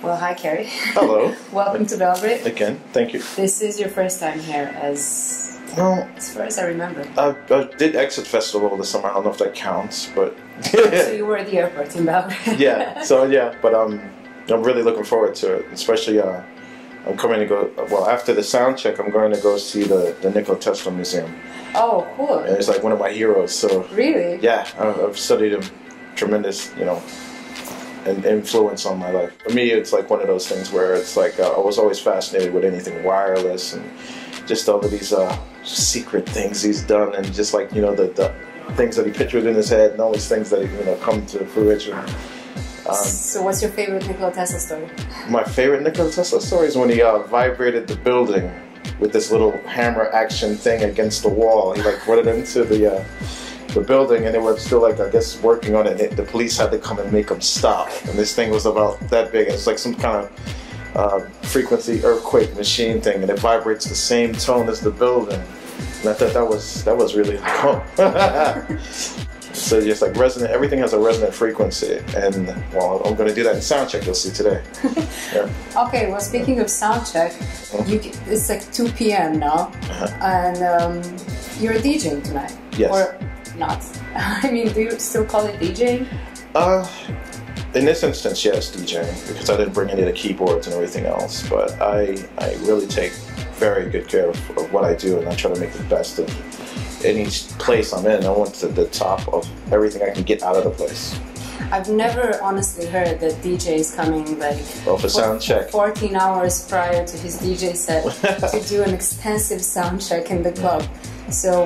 Well, hi, Kerri. Hello. Welcome to Belgrade. Again, thank you. This is your first time here, as far as I remember. I did Exit Festival this summer. I don't know if that counts, but... So you were at the airport in Belgrade. But I'm really looking forward to it. Especially, I'm coming to go... Well, after the sound check, I'm going to go see the Nikola Tesla Museum. Oh, cool. And it's like one of my heroes, so... Really? Yeah, I've studied him. Tremendous, an influence on my life. For me, it's like one of those things where it's like I was always fascinated with anything wireless and just all of these secret things he's done, and just like the things that he pictured in his head and all these things that come to fruition. So what's your favorite Nikola Tesla story? My favorite Nikola Tesla story is when he vibrated the building with this little hammer action thing against the wall. He like put it into the building, and they were still like, I guess, working on it. The police had to come and make them stop. And this thing was about that big. It's like some kind of frequency earthquake machine thing, and it vibrates the same tone as the building. And I thought that was really cool. So just like resonant, everything has a resonant frequency. And well, I'm going to do that in sound check. You'll see today. Yeah. Okay. Well, speaking of sound check, it's like 2 p.m. now, and you're DJing tonight. Yes. Or not. I mean, do you still call it DJing? In this instance, yes, DJing, because I didn't bring any of the keyboards and everything else. But I really take very good care of what I do, and I try to make the best of any place I'm in. I want the top of everything I can get out of the place. I've never honestly heard that DJ is coming like for sound check 14 hours prior to his DJ set to do an extensive sound check in the club. So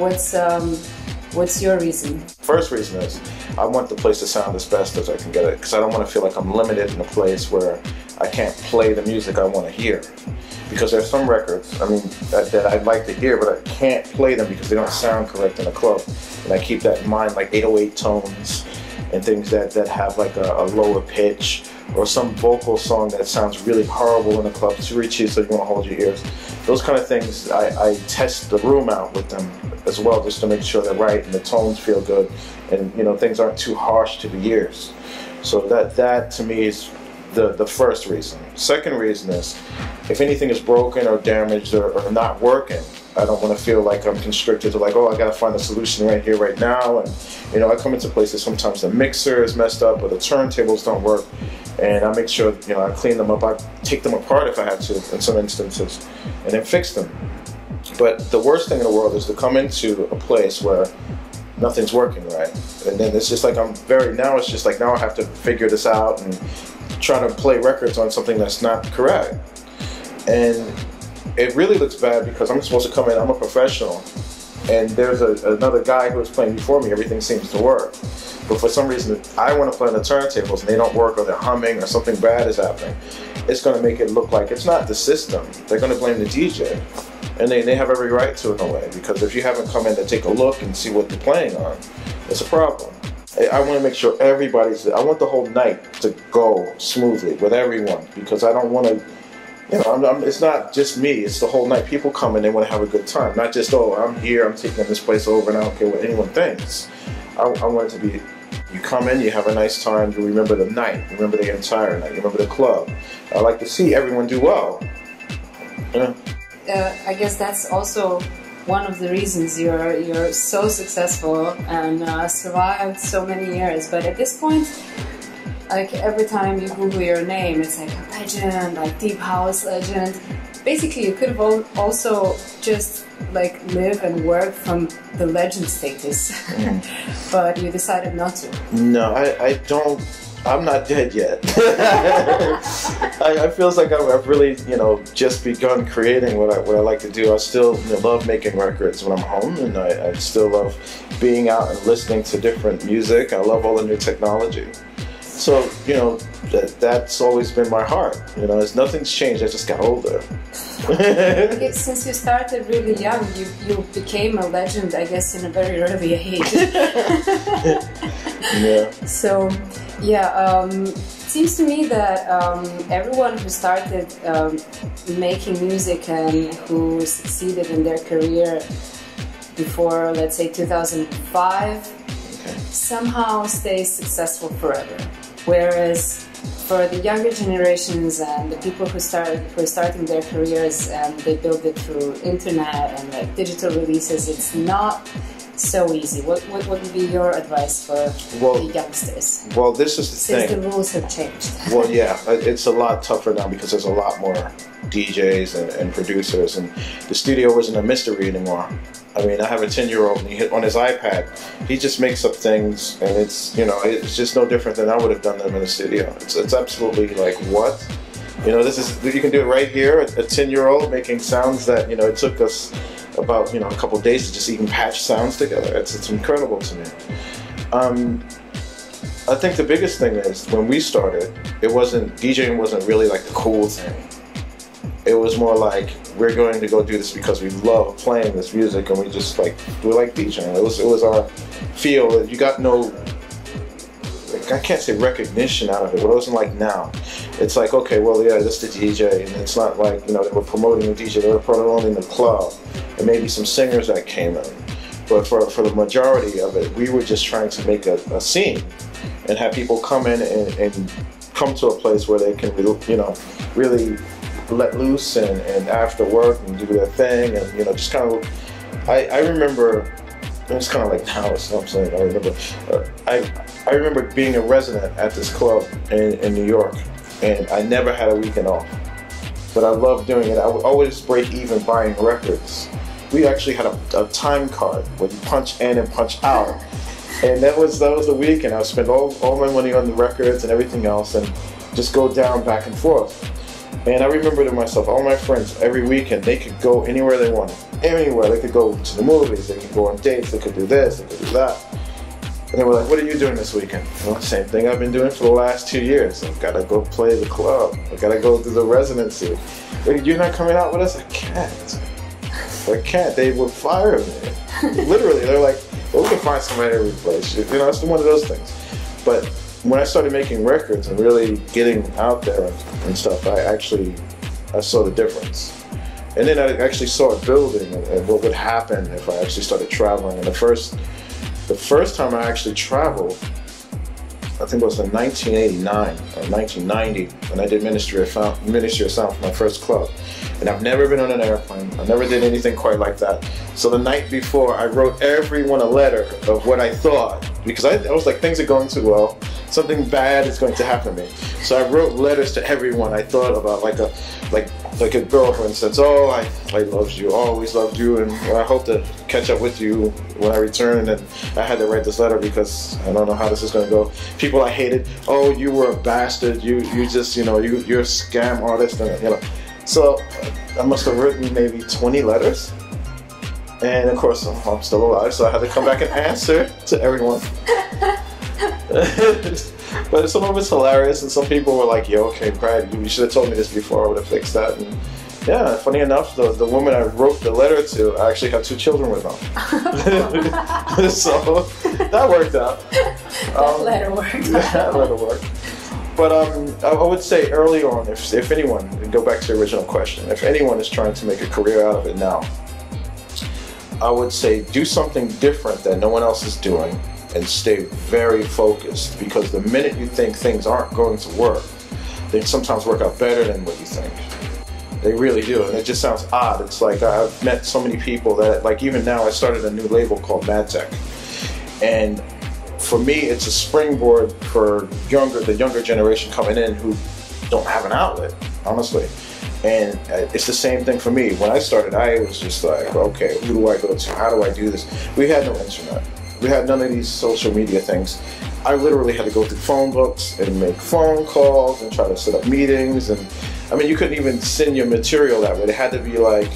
what's your reason? First reason is I want the place to sound as best as I can get it, because I don't want to feel like I'm limited in a place where I can't play the music I want to hear. Because there's some records, that I'd like to hear, but I can't play them because they don't sound correct in a club. And I keep that in mind, like 808 tones and things that have like a lower pitch, or some vocal song that sounds really horrible in a club. It's really cheap, so you want to hold your ears. Those kind of things, I test the room out with them as well, just to make sure they're right and the tones feel good, and things aren't too harsh to the ears. So that to me is the first reason. Second reason is, if anything is broken or damaged or not working, I don't want to feel like I'm constricted to like, oh, I got to find a solution right here, right now. And I come into places, sometimes the mixer is messed up or the turntables don't work, and I make sure I clean them up. I take them apart if I have to in some instances, and then fix them. But the worst thing in the world is to come into a place where nothing's working right, and then it's just like now it's just like, now I have to figure this out and try to play records on something that's not correct. And it really looks bad because I'm supposed to come in, I'm a professional, and there's another guy who was playing before me, everything seems to work. But for some reason, I want to play on the turntables and they don't work, or they're humming, or something bad is happening. It's going to make it look like it's not the system. They're going to blame the DJ. And they have every right to, in a way, because if you haven't come in to take a look and see what they're playing on, it's a problem. I want to make sure I want the whole night to go smoothly with everyone, because I don't want to, it's not just me, it's the whole night. People come and they want to have a good time, not just, oh, I'm here, I'm taking this place over and I don't care what anyone thinks. I want it to be, you come in, you have a nice time, you remember the night, you remember the entire night, you remember the club. I like to see everyone do well. I guess that's also one of the reasons you're so successful and survived so many years. But at this point, like every time you Google your name, it's like a legend, like deep house legend. Basically, you could have also just like live and work from the legend status, but you decided not to. No, I don't. I'm not dead yet. I feels like I've really, just begun creating what I like to do. I still love making records when I'm home, and I still love being out and listening to different music. I love all the new technology. So, that's always been my heart. Nothing's changed. I just got older. Since you started really young, you became a legend, I guess, in a very early age. Yeah. So, yeah, it seems to me that everyone who started making music and who succeeded in their career before, let's say, 2005, somehow stays successful forever. Whereas for the younger generations and the people who are starting their careers and they build it through internet and like digital releases, it's not so easy. What would be your advice for the youngsters? Well, this is the thing. Since the rules have changed. Well, yeah, it's a lot tougher now because there's a lot more DJs and producers, and the studio isn't a mystery anymore. I mean, I have a 10-year-old, and on his iPad, he just makes up things, and it's, you know, it's just no different than I would have done them in the studio. It's absolutely like, what? You know, you can do it right here, a 10-year-old making sounds that, you know, it took us about, you know, a couple of days to just even patch sounds together. It's incredible to me. I think the biggest thing is when we started, DJing wasn't really like the cool thing. It was more like, we're going to go do this because we love playing this music and we just like, we like DJing. It was our feel. You got no, like, I can't say recognition out of it, but it wasn't like now. It's like, okay, well, yeah, this is the DJ, and it's not like, you know, they were promoting the DJ, they were promoting the club, and maybe some singers that came in. But for the majority of it, we were just trying to make a scene and have people come in and come to a place where they can, you know, really let loose and after work and do their thing, and, you know, just kind of, I remember, it's kind of like now, it's what I'm saying, I remember being a resident at this club in New York, and I never had a weekend off, but I loved doing it. I would always break even buying records. We actually had a time card where you punch in and punch out, and that was the weekend. I would spend all my money on the records and everything else, and just go down back and forth. And I remember to myself, all my friends, every weekend, they could go anywhere they wanted. Anywhere. They could go to the movies, they could go on dates, they could do this, they could do that. And they were like, what are you doing this weekend? Well, same thing I've been doing for the last 2 years. I've got to go play the club. I've got to go do the residency. You're not coming out with us? I can't. I can't. They would fire me. Literally, they're like, well, we can find somebody to replace you. You know, it's one of those things. But when I started making records and really getting out there and stuff, I saw the difference. And then I actually saw it building and what would happen if I actually started traveling. And the first time I actually traveled, I think it was in 1989 or 1990, when I did Ministry of Sound for my first club. And I've never been on an airplane. I never did anything quite like that. So the night before, I wrote everyone a letter of what I thought, because I was like, things are going too well. Something bad is going to happen to me. So I wrote letters to everyone I thought about, like a girl, for instance. Oh, I loved you, always loved you, and I hope to catch up with you when I return. And I had to write this letter because I don't know how this is going to go. People I hated, oh, you were a bastard. You just, you know, you're a scam artist, and, you know. So I must have written maybe 20 letters. And of course, I'm still alive, so I had to come back and answer to everyone. But some of it's hilarious, and some people were like, yo, okay, Brad, you should have told me this before, I would have fixed that. And yeah, funny enough, the woman I wrote the letter to, I actually have 2 children with them. So that worked out. That letter worked. That letter worked. But I would say early on, if anyone, go back to the original question, if anyone is trying to make a career out of it now, I would say do something different that no one else is doing and stay very focused, because the minute you think things aren't going to work, they sometimes work out better than what you think. They really do, and it just sounds odd. It's like I've met so many people that, like, even now I started a new label called MadTech, and for me it's a springboard for the younger generation coming in who don't have an outlet, honestly. And it's the same thing for me. When I started, I was just like, okay, who do I go to? How do I do this? We had no internet. We had none of these social media things. I literally had to go through phone books and make phone calls and try to set up meetings. And I mean, you couldn't even send your material that way. It had to be like,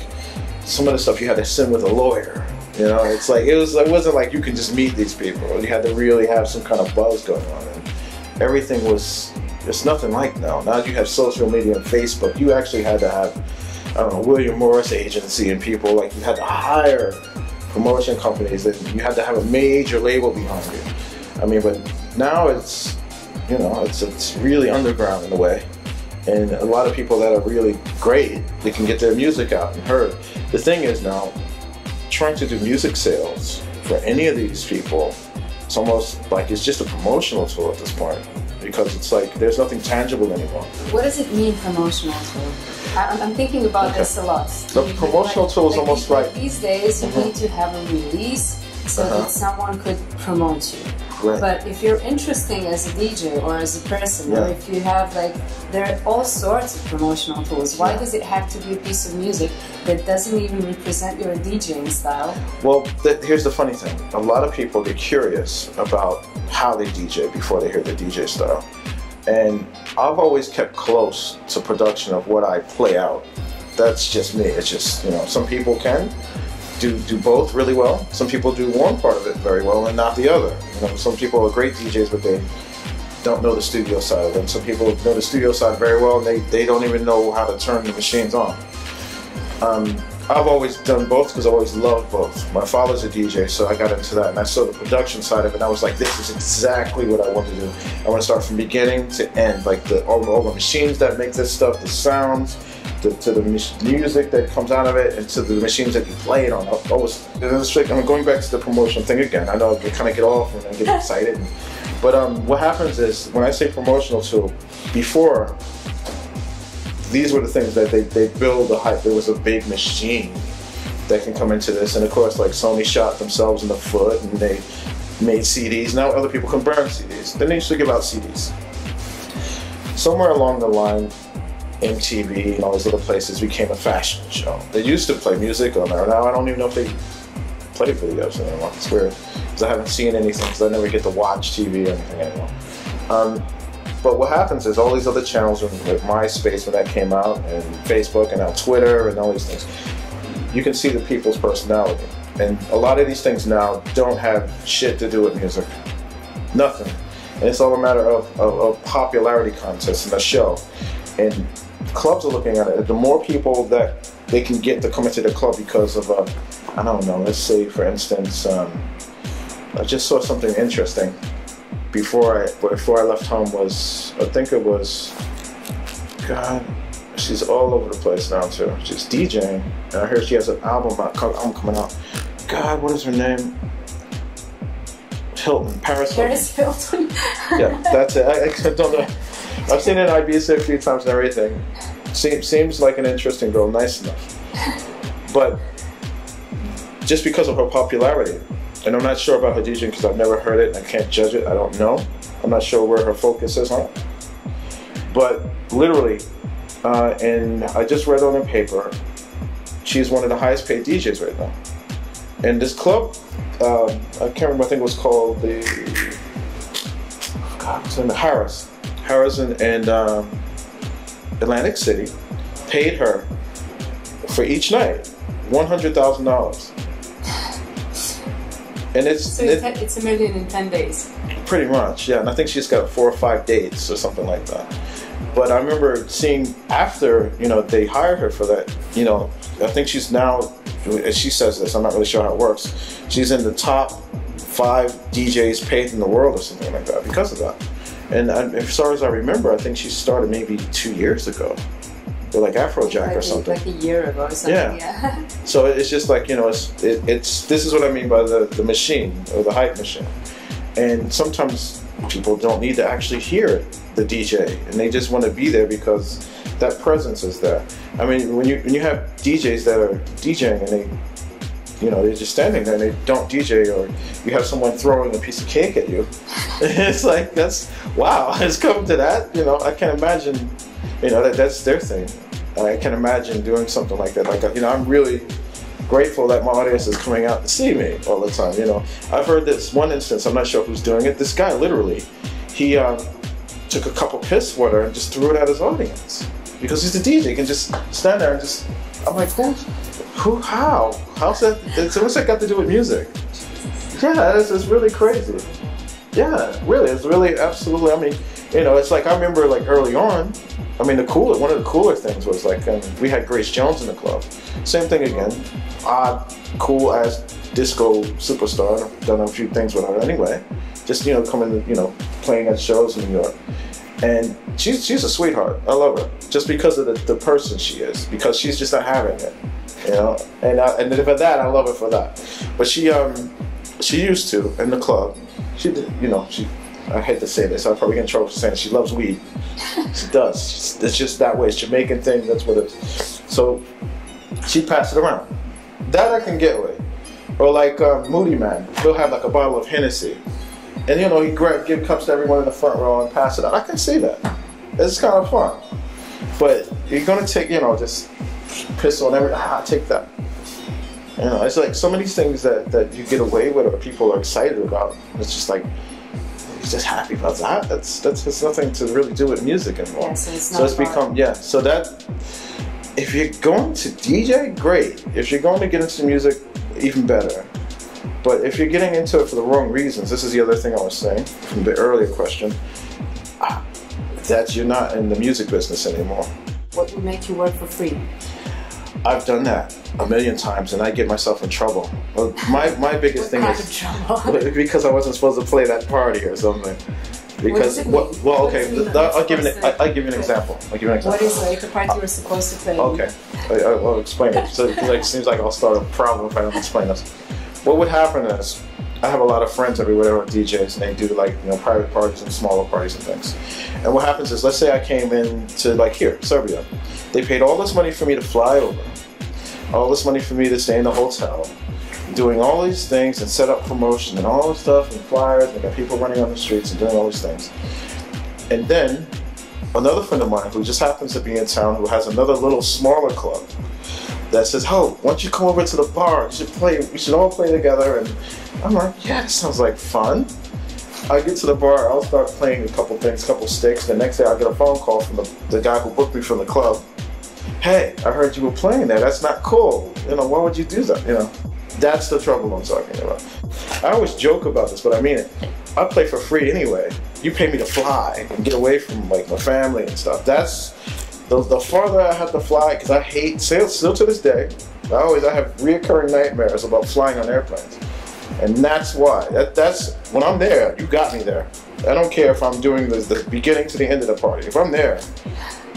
some of the stuff you had to send with a lawyer. You know, it's like, it wasn't like you could just meet these people. You had to really have some kind of buzz going on. And everything was, it's nothing like now. Now you have social media and Facebook. You actually had to have, I don't know, William Morris agency and people, like, you had to hire promotion companies, and you had to have a major label behind you. I mean, but now it's, you know, it's really underground in a way. And a lot of people that are really great, they can get their music out and heard. The thing is now, trying to do music sales for any of these people It's almost like it's just a promotional tool at this point, because it's like there's nothing tangible anymore. What does it mean, promotional tool? I'm thinking about this a lot. The promotional tool is almost like these days you need to have a release so that someone could promote you. Right. But if you're interesting as a DJ or as a person, or if you have like, there are all sorts of promotional tools. Why does it have to be a piece of music that doesn't even represent your DJing style? Well, here's the funny thing. A lot of people get curious about how they DJ before they hear the DJ style. And I've always kept close to production of what I play out. That's just me. It's just, you know, some people can do both really well. Some people do one part of it very well and not the other. You know, some people are great DJs, but they don't know the studio side of it. And some people know the studio side very well, and they don't even know how to turn the machines on. I've always done both because I always loved both. My father's a DJ, so I got into that, and I saw the production side of it, and I was like, this is exactly what I want to do. I want to start from beginning to end, like all the machines that make this stuff, the sounds, to the music that comes out of it, and to the machines that you play it on. I'm going back to the promotion thing again. I know I kind of get off and I get excited, but what happens is when I say promotional tool, before, these were the things that they build the hype. There was a big machine that can come into this, and of course, like Sony shot themselves in the foot, and they made CDs. Now other people can burn CDs. Then they used to give out CDs. Somewhere along the line, MTV and all these other places became a fashion show. They used to play music on there. Now I don't even know if they play videos anymore. It's weird, because I haven't seen anything, because I never get to watch TV or anything anymore. But what happens is all these other channels, like MySpace when that came out, and Facebook, and now Twitter, and all these things, you can see the people's personality. And a lot of these things now don't have shit to do with music. Nothing. And it's all a matter of popularity contests in a show. And clubs are looking at it. The more people that they can get to come into the club because of, I don't know, let's say for instance, I just saw something interesting. Before I left home was, I think it was, God, she's all over the place now too. She's DJing, and I heard she has an album coming out. God, what is her name? Hilton, Paris Hilton. Paris Hilton. Yeah, that's it. I don't know. I've seen it in Ibiza a few times and everything. Seems like an interesting girl, nice enough. But just because of her popularity, and I'm not sure about her DJing because I've never heard it and I can't judge it, I don't know. I'm not sure where her focus is on it. But literally, and I just read on the paper, she's one of the highest paid DJs right now. And this club, I can't remember, I think it was called it's in Harrison and Atlantic City, paid her for each night $100,000. And it's $1 million in 10 days. Pretty much, yeah. And I think she's got 4 or 5 dates or something like that. But I remember seeing after, you know, they hired her for that, you know, I think she's now, as she says this, I'm not really sure how it works, she's in the top 5 DJs paid in the world or something like that because of that. And as far as I remember, I think she started maybe 2 years ago. They're like Afrojack or something. Like a year ago or something, yeah. So it's just like, you know, this is what I mean by the machine, or the hype machine. And sometimes people don't need to actually hear the DJ, and they just want to be there because that presence is there. I mean, when you have DJs that are DJing and they, you know, they're just standing there and they don't DJ, or you have someone throwing a piece of cake at you, it's like, that's, wow, it's come to that, you know. I can't imagine, you know, that's their thing. I can imagine doing something like that. Like, you know, I'm really grateful that my audience is coming out to see me all the time, you know. I've heard this one instance, I'm not sure who's doing it, this guy literally, he took a cup of piss water and just threw it at his audience. Because he's a DJ, he can just stand there and just, I'm like, how's that, so what's that got to do with music? Yeah, it's really crazy. Yeah, really, it's really, absolutely, I mean, you know, it's like, I remember like early on, I mean, one of the cooler things was like, we had Grace Jones in the club. Same thing again, odd, cool ass disco superstar. I've done a few things with her anyway. Just, you know, coming, you know, playing at shows in New York. And she's a sweetheart. I love her. Just because of the person she is. Because she's just not having it, you know. And for that, I love her for that. But she used to, in the club, She, you know, I hate to say this, I'll probably get in trouble for saying it. She loves weed. She does. It's just that way. It's a Jamaican thing. That's what it is. So she passed it around. That I can get with. Or like Moody Man, he'll have like a bottle of Hennessy, and you know he give cups to everyone in the front row and pass it out. I can see that. It's kind of fun. But you're gonna take, you know, just piss on everything. Take that. You know, it's like some of these things that you get away with or people are excited about. It's just like, you're just happy about that. That has nothing to really do with music anymore. Yeah, so it's become, yeah. So that, if you're going to DJ, great. If you're going to get into music, even better. But if you're getting into it for the wrong reasons, this is the other thing I was saying from the earlier question, that you're not in the music business anymore. What would make you work for free? I've done that a million times and I get myself in trouble. Well, my biggest thing is because I wasn't supposed to play that party or something. Because well, okay, I'll give you an example. What is like the party you were supposed to play? Okay, I'll explain it. So it seems like I'll start a problem if I don't explain this. What would happen is I have a lot of friends everywhere who are DJs and they do like, you know, private parties and smaller parties and things. And what happens is, let's say I came in to like here, Serbia. They paid all this money for me to fly over, all this money for me to stay in the hotel, doing all these things and set up promotion and all this stuff and flyers and got people running on the streets and doing all these things. And then another friend of mine who just happens to be in town who has another little smaller club that says, oh, why don't you come over to the bar, we should all play together. And I'm like, yeah, that sounds like fun. I get to the bar, I'll start playing a couple things, a couple sticks. The next day I'll get a phone call from the guy who booked me from the club. Hey, I heard you were playing there, that's not cool. You know, why would you do that, you know? That's the trouble I'm talking about. I always joke about this, but I mean it. I play for free anyway. You pay me to fly and get away from like my family and stuff. That's the farther I have to fly, because I hate sales still to this day. I have reoccurring nightmares about flying on airplanes. And that's why. That's when I'm there, you got me there. I don't care if I'm doing the beginning to the end of the party. If I'm there,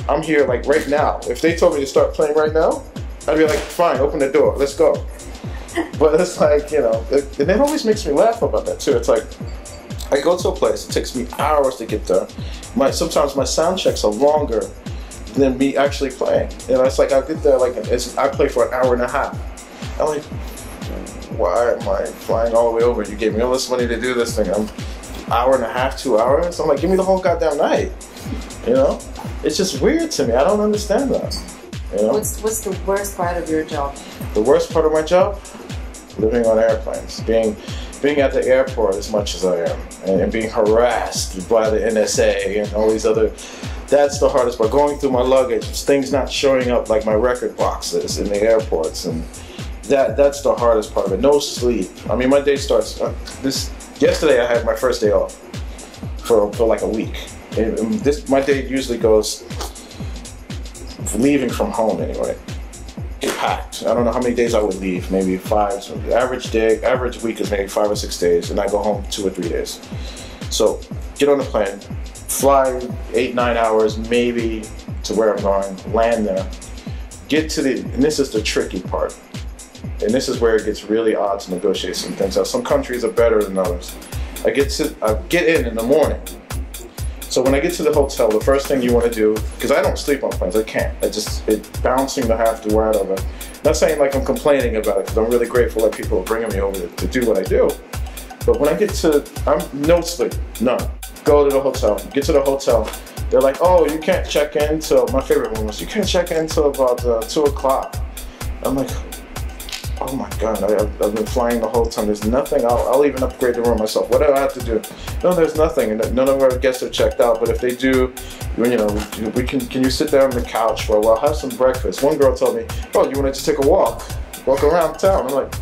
I'm here like right now. If they told me to start playing right now, I'd be like, fine, open the door, let's go. But it's like, you know, and it always makes me laugh about that too. It's like, I go to a place, it takes me hours to get there. Sometimes my sound checks are longer than me actually playing. You know, it's like I get there, like I play for an hour and a half. I'm like, why am I flying all the way over? You gave me all this money to do this thing. I'm hour and a half, 2 hours. I'm like, give me the whole goddamn night. You know, it's just weird to me. I don't understand that. You know? What's the worst part of your job? The worst part of my job? Living on airplanes, being at the airport as much as I am, and being harassed by the NSA and all these other. That's the hardest part. Going through my luggage, things not showing up like my record boxes in the airports, and that's the hardest part of it. No sleep. I mean, my day starts. Yesterday I had my first day off for like a week. And my day usually goes leaving from home anyway. Get packed. I don't know how many days I would leave. Maybe 5. So the average week is maybe 5 or 6 days, and I go home 2 or 3 days. So get on the plane, fly 8-9 hours maybe to where I'm going, land there, get to and this is the tricky part, and this is where it gets really odd to negotiate some things out. Some countries are better than others. I get in the morning. So when I get to the hotel, the first thing you want to do, because I don't sleep on planes, I can't. It's bouncing to have to wear it over. Not saying like I'm complaining about it, because I'm really grateful that people are bringing me over to do what I do. But when I get I'm no sleep, none. Go to the hotel, get to the hotel. They're like, oh, you can't check in till, my favorite one was, you can't check in till about 2 o'clock. I'm like, oh my God, I've been flying the whole time. There's nothing. I'll even upgrade the room myself. What do I have to do? No, there's nothing. And none of our guests are checked out. But if they do, you know, can you sit there on the couch for a while, have some breakfast? One girl told me, oh, you wanted to take a walk around town. I'm like,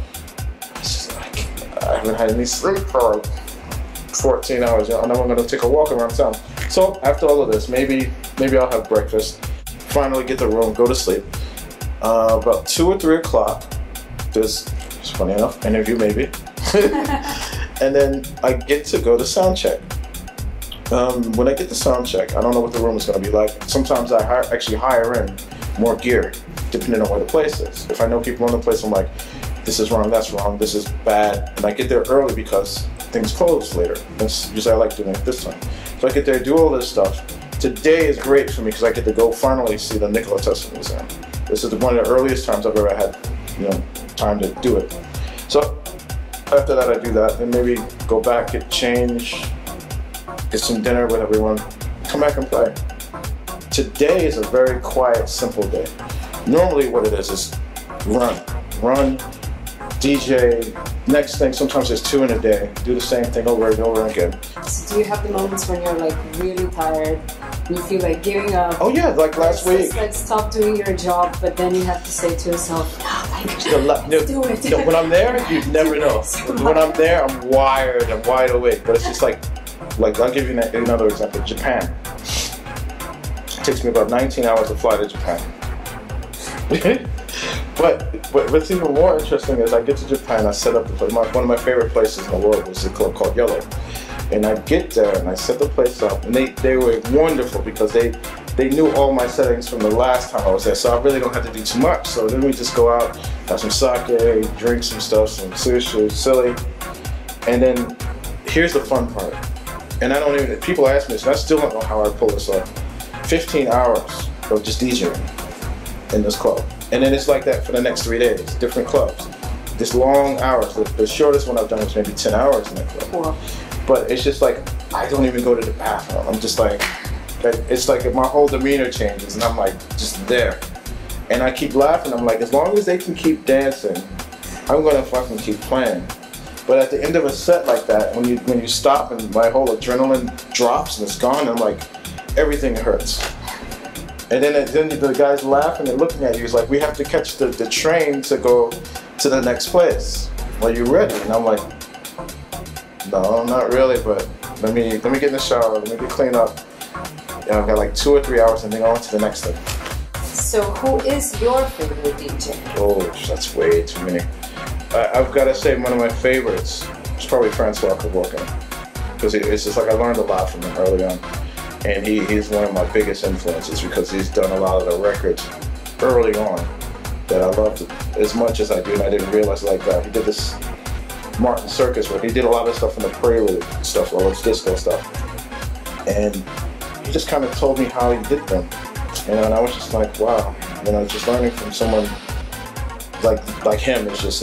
I haven't had any sleep for like 14 hours. You know, and I'm going to take a walk around town. So after all of this, maybe I'll have breakfast, finally get the room, go to sleep. About 2 or 3 o'clock. There's, funny enough, interview maybe. And then I get to go to sound check. When I get to sound check, I don't know what the room is going to be like. Sometimes I actually hire in more gear, depending on where the place is. If I know people in the place, I'm like, this is wrong, that's wrong, this is bad. And I get there early because things closed later. That's usually I like doing it this time. So I get there, do all this stuff. Today is great for me because I get to go finally see the Nikola Tesla Museum. This is one of the earliest times I've ever had, time to do it. So after that, I do that, and maybe go back, get change, get some dinner with everyone, come back and play. Today is a very quiet, simple day. Normally what it is run, DJ, next thing, sometimes there's 2 in a day, do the same thing over and over again. So do you have the moments when you're like really tired, you feel like giving up? Oh yeah, like last week. Like stop doing your job, but then you have to say to yourself, let's do it. When I'm there, you never know. When I'm there, I'm wired, I'm wide awake, but it's just like I'll give you another example, Japan. It takes me about 19 hours to fly to Japan. But what's even more interesting is I get to Japan, I set up one of my favorite places in the world was a club called Yellow. And I get there and I set the place up, and they were wonderful because they knew all my settings from the last time I was there, so I really don't have to do too much. So then we just go out, have some sake, drink some stuff, some sushi, silly. And then here's the fun part. And people ask me this, and I still don't know how I pull this off. 15 hours of just DJing in this club. And then it's like that for the next 3 days, different clubs. Just long hours. The shortest one I've done was maybe 10 hours in that club. Wow. But it's just like, I don't even go to the bathroom. I'm just like, it's like my whole demeanor changes and I'm like, just there. And I keep laughing, I'm like, as long as they can keep dancing, I'm gonna fucking keep playing. But at the end of a set like that, when you stop and my whole adrenaline drops and it's gone, I'm like, everything hurts. And then the guy's laughing and looking at you. He's like, we have to catch the train to go to the next place. Are you ready? And I'm like, no, not really, but let me get in the shower, let me get cleaned up. I've got like 2 or 3 hours and then on to the next thing. So who is your favorite DJ? Oh, that's way too many. I've got to say one of my favorites is probably Francois Kevorkian. Because it's just like I learned a lot from him early on. And he's one of my biggest influences because he's done a lot of the records early on that I loved as much as I do, and I didn't realize he did this Martin Circus where he did a lot of stuff in the Prelude stuff, all this disco stuff. And he just kind of told me how he did them. And I was just like, wow, just learning from someone like him, it was just,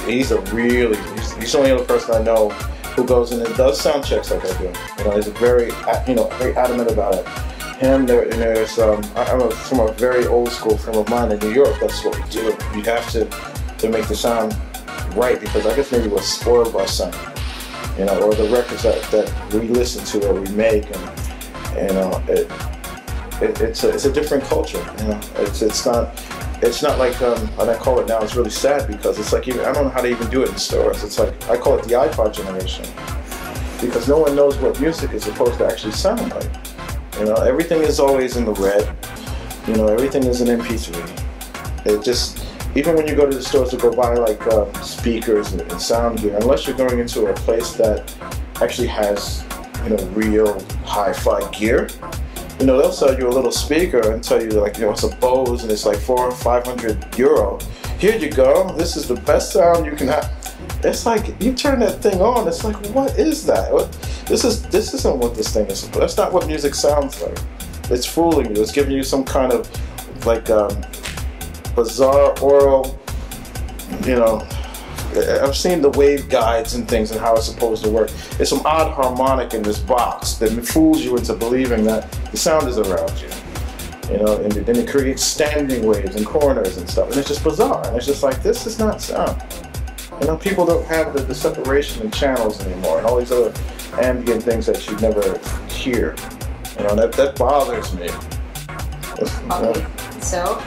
he's the only other person I know who goes in and does sound checks like I do. He's very adamant about it. Him, there's I'm from a very old school frame of mind in New York. That's what we do. You have to make the sound right because I guess maybe we're spoiled by sound, or the records that we listen to or we make, and it's a different culture. It's not like and I call it now. It's really sad because it's like I don't know how to even do it in stores. It's like I call it the iPod generation because no one knows what music is supposed to actually sound like. Everything is always in the red. Everything is an MP3. It just even when you go to the stores to go buy speakers and sound gear, unless you're going into a place that actually has real hi-fi gear. They'll sell you a little speaker and tell you it's a Bose and it's like 400 or 500 euro. Here you go. This is the best sound you can have. It's like you turn that thing on. It's like, what is that? This isn't what this thing is. That's not what music sounds like. It's fooling you. It's giving you some kind of bizarre oral. I've seen the wave guides and things and how it's supposed to work. It's some odd harmonic in this box that fools you into believing that the sound is around you. And then it creates standing waves and corners and stuff. And it's just bizarre. And it's just like, this is not sound. People don't have the separation in channels anymore and all these other ambient things that you never hear. That bothers me. Okay, so,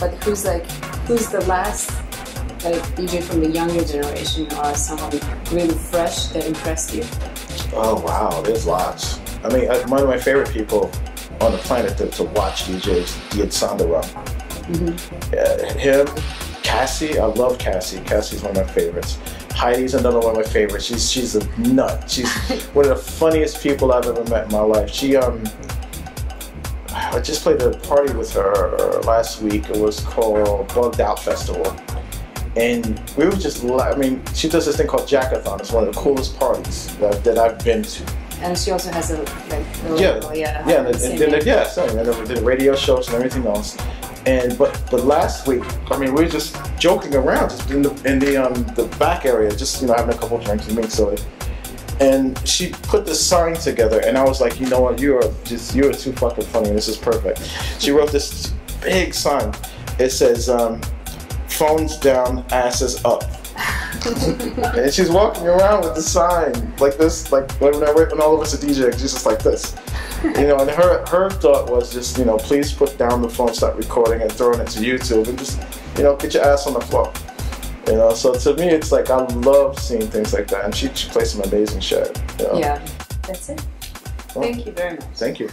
but who's the last DJ from the younger generation or someone really fresh that impressed you? Oh wow, there's lots. One of my favorite people on the planet to watch DJs, Tijana T. Him, Cassie, I love Cassie. Cassie's one of my favorites. Heidi's another one of my favorites. She's a nut. She's one of the funniest people I've ever met in my life. I just played a party with her last week. It was called Bugged Out Festival. And we were just, I mean, she does this thing called Jackathon. It's one of the coolest parties that I've been to. And she also has a yeah, and then did radio shows and everything else. And but last week, I mean, we were just joking around, just in the back area, just having a couple of drinks and me. So, and she put this sign together, and I was like, you know what, you are too fucking funny. This is perfect. She wrote this big sign. It says, "Phones down, asses up." And she's walking around with the sign like this, like when all of us are DJing, she's just like this, And her thought was just, please put down the phone, stop recording, and throwing it to YouTube, and just, get your ass on the floor. So to me, it's like I love seeing things like that, and she plays some amazing shit. Yeah, that's it. Well, thank you very much. Thank you.